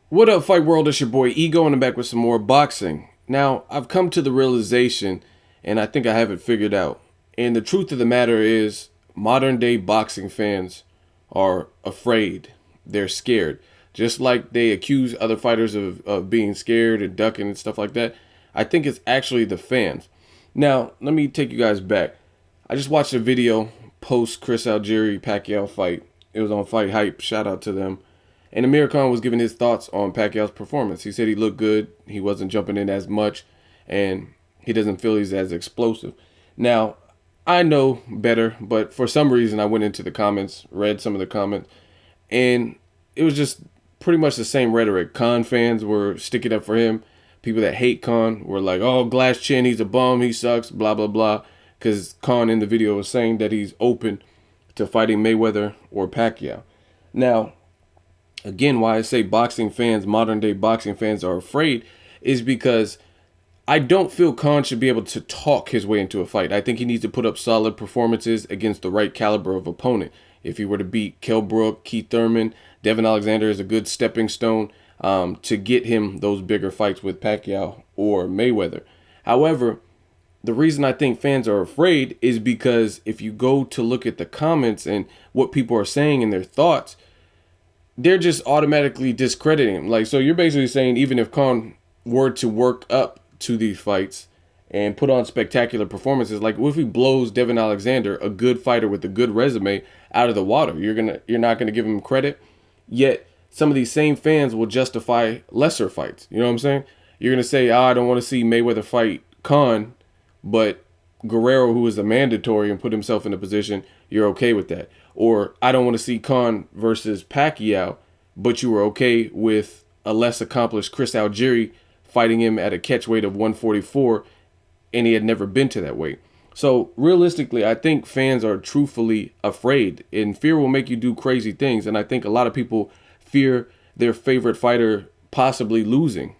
What up, Fight World? It's your boy Ego, and I'm back with some more boxing. Now, I've come to the realization, and I think I have it figured out. And the truth of the matter is, modern day boxing fans are afraid. They're scared. Just like they accuse other fighters of being scared and ducking and stuff like that, I think it's actually the fans. Now, let me take you guys back. I just watched a video post Chris Algieri Pacquiao fight. It was on Fight Hype. Shout out to them. And Amir was giving his thoughts on Pacquiao's performance. He said he looked good. He wasn't jumping in as much, and he doesn't feel he's as explosive. Now, I know better, but for some reason I went into the comments, read some of the comments, and it was just pretty much the same rhetoric. Khan fans were sticking up for him. People that hate Khan were like, oh, glass chin, he's a bum, he sucks, blah, blah, blah. Because Khan in the video was saying that he's open to fighting Mayweather or Pacquiao. Now, again, why I say boxing fans, modern day boxing fans are afraid is because I don't feel Khan should be able to talk his way into a fight. I think he needs to put up solid performances against the right caliber of opponent. If he were to beat Kell Brook, Keith Thurman, Devin Alexander is a good stepping stone to get him those bigger fights with Pacquiao or Mayweather. However, the reason I think fans are afraid is because if you go to look at the comments and what people are saying and their thoughts, they're just automatically discrediting him. Like, so you're basically saying even if Khan were to work up to these fights and put on spectacular performances, like what if he blows Devin Alexander, a good fighter with a good resume, out of the water? You're not gonna give him credit. Yet some of these same fans will justify lesser fights. You know what I'm saying? You're gonna say, I don't want to see Mayweather fight Khan, but Guerrero, who is a mandatory and put himself in a position, you're okay with that. Or I don't want to see Khan versus Pacquiao, but you were okay with a less accomplished Chris Algieri fighting him at a catch weight of 144, and he had never been to that weight. So realistically, I think fans are truthfully afraid, and fear will make you do crazy things. And I think a lot of people fear their favorite fighter possibly losing.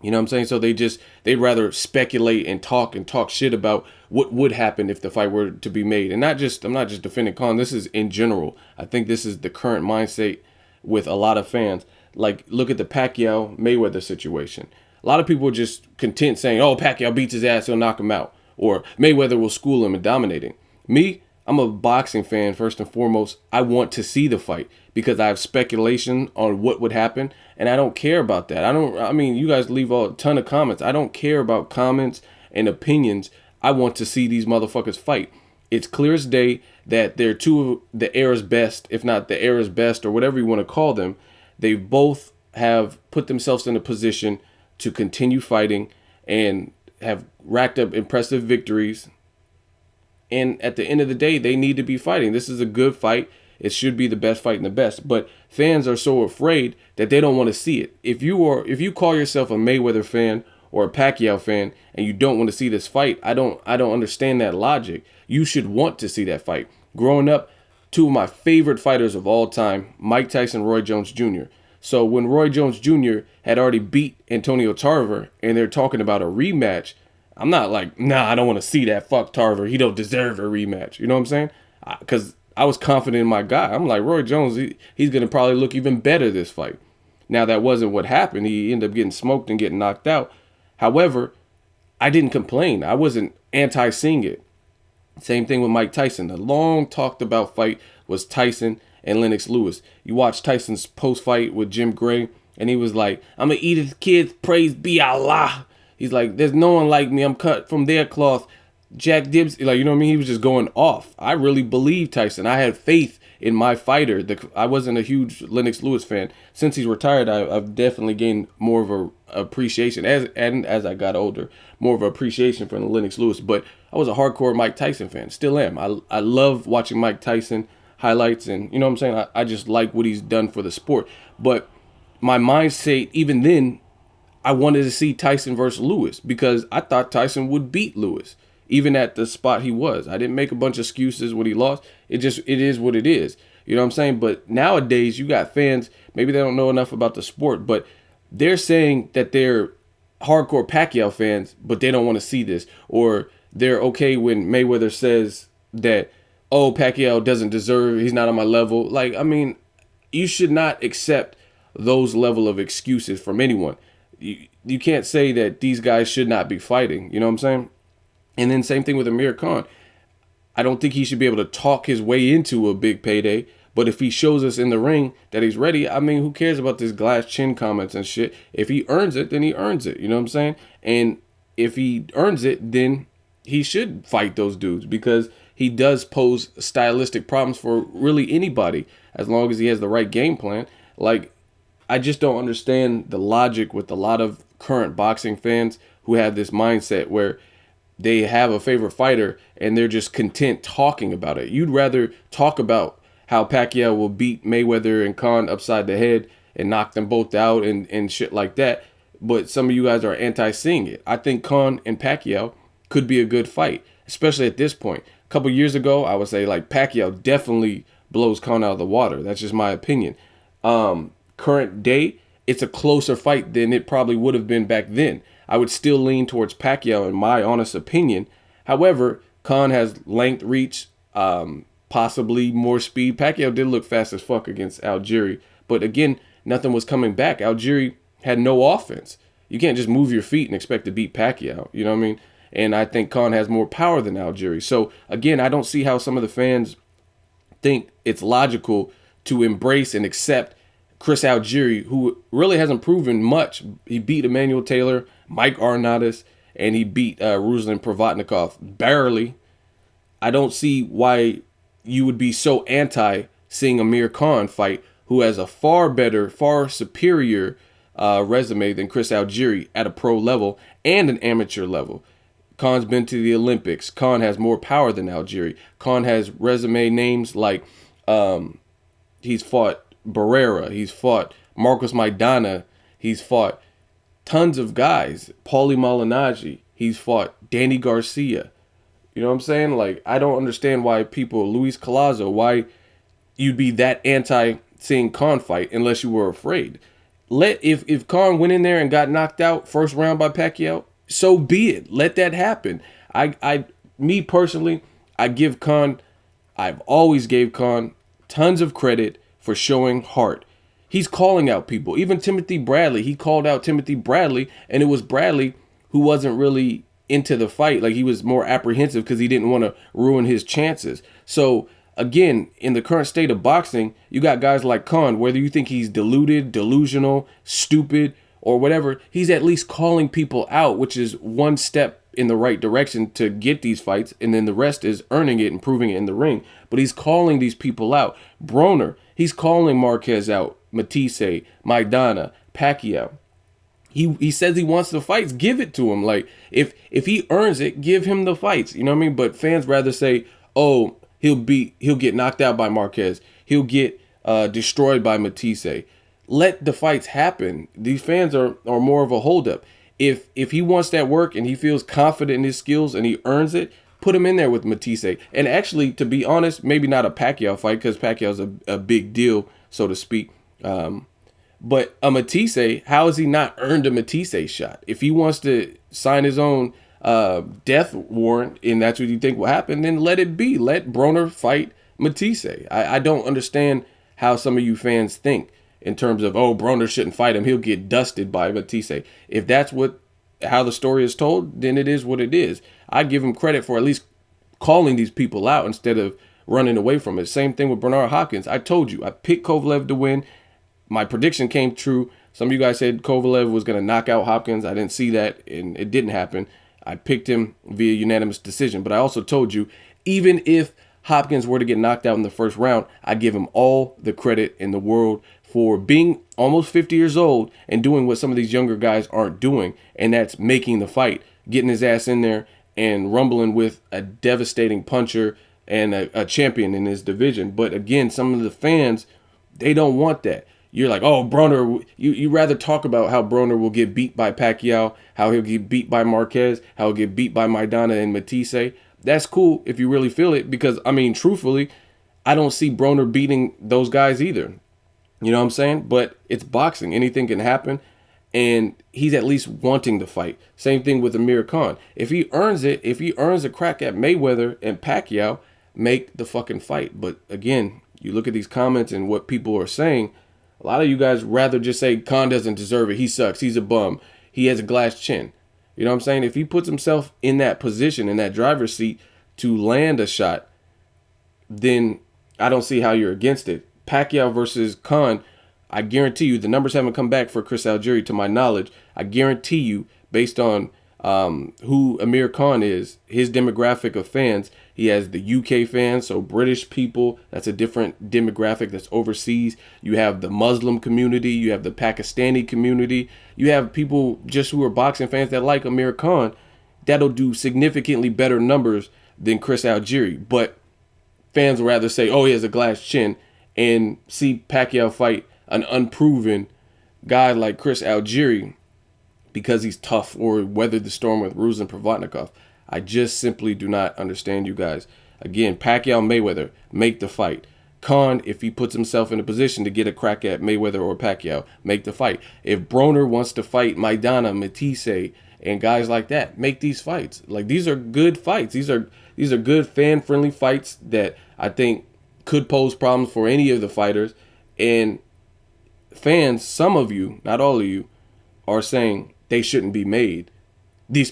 You know what I'm saying? So they'd rather speculate and talk shit about what would happen if the fight were to be made. And I'm not just defending Khan. This is in general. I think this is the current mindset with a lot of fans. Like, look at the Pacquiao Mayweather situation. A lot of people are just content saying, oh, Pacquiao beats his ass, he'll knock him out. Or Mayweather will school him and dominate him. Me, I'm a boxing fan first and foremost. I want to see the fight because I have speculation on what would happen, and I don't care about that. I mean, you guys leave a ton of comments. I don't care about comments and opinions. I want to see these motherfuckers fight. It's clear as day that they're two of the era's best, if not the era's best, or whatever you want to call them. They both have put themselves in a position to continue fighting and have racked up impressive victories. And at the end of the day, they need to be fighting. This is a good fight. It should be the best fight and the best. But fans are so afraid that they don't want to see it. If you call yourself a Mayweather fan or a Pacquiao fan and you don't want to see this fight, I don't understand that logic. You should want to see that fight. Growing up, two of my favorite fighters of all time, Mike Tyson, Roy Jones Jr. So when Roy Jones Jr. had already beat Antonio Tarver and they're talking about a rematch, I'm not like, nah, I don't want to see that. Fuck Tarver. He don't deserve a rematch. You know what I'm saying? Because I was confident in my guy. I'm like, Roy Jones, he's going to probably look even better this fight. Now, that wasn't what happened. He ended up getting smoked and getting knocked out. However, I didn't complain. I wasn't anti-seeing it. Same thing with Mike Tyson. The long talked about fight was Tyson and Lennox Lewis. You watch Tyson's post-fight with Jim Gray, and he was like, I'm going to eat his kids, praise be Allah. He's like, there's no one like me. I'm cut from their cloth. Jack Gibbs, like, you know what I mean? He was just going off. I really believed Tyson. I had faith in my fighter. I wasn't a huge Lennox Lewis fan. Since he's retired, I've definitely gained more of a appreciation as I got older, more of an appreciation for Lennox Lewis. But I was a hardcore Mike Tyson fan. Still am. I love watching Mike Tyson highlights, and you know what I'm saying? I just like what he's done for the sport. But my mindset, even then, I wanted to see Tyson versus Lewis because I thought Tyson would beat Lewis, even at the spot he was. I didn't make a bunch of excuses when he lost. It is what it is. You know what I'm saying? But nowadays, you got fans, maybe they don't know enough about the sport, but they're saying that they're hardcore Pacquiao fans, but they don't want to see this. Or they're okay when Mayweather says that, oh, Pacquiao doesn't deserve, he's not on my level. Like, I mean, you should not accept those level of excuses from anyone. You can't say that these guys should not be fighting. You know what I'm saying? And then same thing with Amir Khan. I don't think he should be able to talk his way into a big payday. But if he shows us in the ring that he's ready, I mean, who cares about this glass chin comments and shit? If he earns it, then he earns it. You know what I'm saying? And if he earns it, then he should fight those dudes, because he does pose stylistic problems for really anybody as long as he has the right game plan. Like, I just don't understand the logic with a lot of current boxing fans who have this mindset where they have a favorite fighter and they're just content talking about it. You'd rather talk about how Pacquiao will beat Mayweather and Khan upside the head and knock them both out and shit like that. But some of you guys are anti-seeing it. I think Khan and Pacquiao could be a good fight, especially at this point. A couple years ago, I would say like Pacquiao definitely blows Khan out of the water. That's just my opinion. Current day, it's a closer fight than it probably would have been back then. I would still lean towards Pacquiao in my honest opinion. However, Khan has length, reach, possibly more speed. Pacquiao did look fast as fuck against Algieri, but again, nothing was coming back. Algieri had no offense. You can't just move your feet and expect to beat Pacquiao. You know what I mean? And I think Khan has more power than Algieri. So again, I don't see how some of the fans think it's logical to embrace and accept Chris Algieri, who really hasn't proven much. He beat Emmanuel Taylor, Mike Arnautis, and he beat Ruslan Provodnikov barely. I don't see why you would be so anti seeing Amir Khan fight, who has a far better, far superior resume than Chris Algieri at a pro level and an amateur level. Khan's been to the Olympics. Khan has more power than Algieri. Khan has resume names like he's fought Barrera, he's fought Marcos Maidana, he's fought tons of guys, Paulie Malignaggi, he's fought Danny Garcia. You know what I'm saying? Like, I don't understand why people, Luis Collazo, why you'd be that anti seeing Khan fight unless you were afraid. If Khan went in there and got knocked out first round by Pacquiao, so be it. Let that happen. Me personally, I've always gave Khan tons of credit for showing heart. He's calling out people. Even Timothy Bradley, he called out Timothy Bradley, and it was Bradley who wasn't really into the fight. Like, he was more apprehensive because he didn't want to ruin his chances. So again, in the current state of boxing, you got guys like Khan, whether you think he's deluded, delusional, stupid, or whatever, he's at least calling people out, which is one step in the right direction to get these fights, and then the rest is earning it and proving it in the ring. But he's calling these people out. Broner, he's calling Marquez out, Matisse, Maidana, Pacquiao. He says he wants the fights, give it to him. Like, if he earns it, give him the fights. You know what I mean? But fans rather say, oh, he'll get knocked out by Marquez, he'll get destroyed by Matisse. Let the fights happen. These fans are more of a holdup. If he wants that work and he feels confident in his skills and he earns it, put him in there with Matisse. And actually, to be honest, maybe not a Pacquiao fight, because Pacquiao's a big deal, so to speak. But a Matisse, how has he not earned a Matisse shot? If he wants to sign his own death warrant and that's what you think will happen, then let it be. Let Broner fight Matisse. I don't understand how some of you fans think in terms of, oh, Broner shouldn't fight him, he'll get dusted by Matisse. If that's how the story is told, then it is what it is. I give him credit for at least calling these people out instead of running away from it. Same thing with Bernard Hopkins. I told you, I picked Kovalev to win. My prediction came true. Some of you guys said Kovalev was going to knock out Hopkins. I didn't see that, and it didn't happen. I picked him via unanimous decision. But I also told you, even if Hopkins were to get knocked out in the first round, I give him all the credit in the world for being almost 50 years old and doing what some of these younger guys aren't doing, and that's making the fight, getting his ass in there and rumbling with a devastating puncher and a champion in his division. But again, some of the fans, they don't want that. You're like, oh, Broner, you rather talk about how Broner will get beat by Pacquiao, how he'll get beat by Marquez, how he'll get beat by Maidana and Matisse. That's cool if you really feel it, because, I mean, truthfully, I don't see Broner beating those guys either. You know what I'm saying? But it's boxing. Anything can happen. And he's at least wanting to fight. Same thing with Amir Khan. If he earns it, if he earns a crack at Mayweather and Pacquiao, make the fucking fight. But again, you look at these comments and what people are saying, A lot of you guys rather just say Khan doesn't deserve it. He sucks. He's a bum. He has a glass chin. You know what I'm saying? If he puts himself in that position, in that driver's seat to land a shot, then I don't see how you're against it. Pacquiao versus Khan, I guarantee you the numbers haven't come back for Chris Algieri to my knowledge. I guarantee you, based on who Amir Khan is, his demographic of fans, he has the UK fans, so British people, that's a different demographic that's overseas. You have the Muslim community, you have the Pakistani community, you have people just who are boxing fans that like Amir Khan. That'll do significantly better numbers than Chris Algieri, but fans would rather say, oh, he has a glass chin, and see Pacquiao fight an unproven guy like Chris Algieri because he's tough or weathered the storm with Ruslan Provodnikov. I just simply do not understand you guys. Again, Pacquiao Mayweather, make the fight. Khan, if he puts himself in a position to get a crack at Mayweather or Pacquiao, make the fight. If Broner wants to fight Maidana, Matisse, and guys like that, make these fights. Like, these are good fights. These are good fan-friendly fights that I think could pose problems for any of the fighters. And fans, some of you, not all of you, are saying they shouldn't be made. These,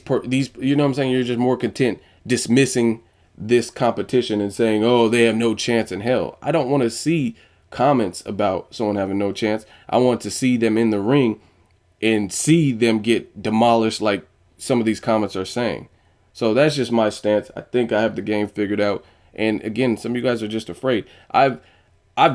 you know what I'm saying? You're just more content dismissing this competition and saying, oh, they have no chance in hell. I don't want to see comments about someone having no chance. I want to see them in the ring and see them get demolished like some of these comments are saying. So that's just my stance. I think I have the game figured out. And again, some of you guys are just afraid. I've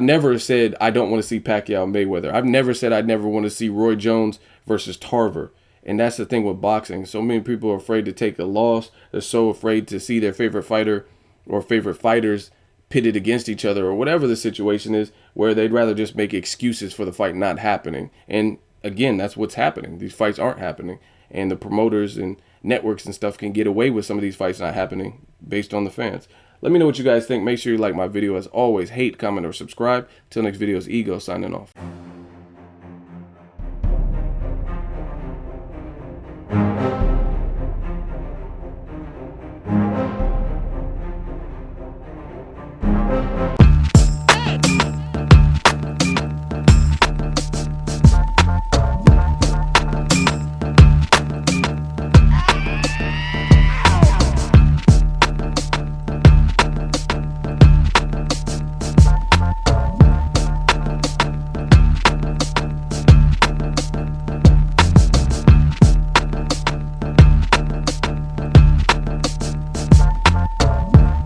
never said I don't want to see Pacquiao Mayweather. I've never said I'd never want to see Roy Jones versus Tarver. And that's the thing with boxing. So many people are afraid to take a loss. They're so afraid to see their favorite fighter or favorite fighters pitted against each other or whatever the situation is, where they'd rather just make excuses for the fight not happening. And again, that's what's happening. These fights aren't happening. And the promoters and networks and stuff can get away with some of these fights not happening based on the fans. Let me know what you guys think. Make sure you like my video. As always, hate, comment, or subscribe. Till next video, it's Ego signing off.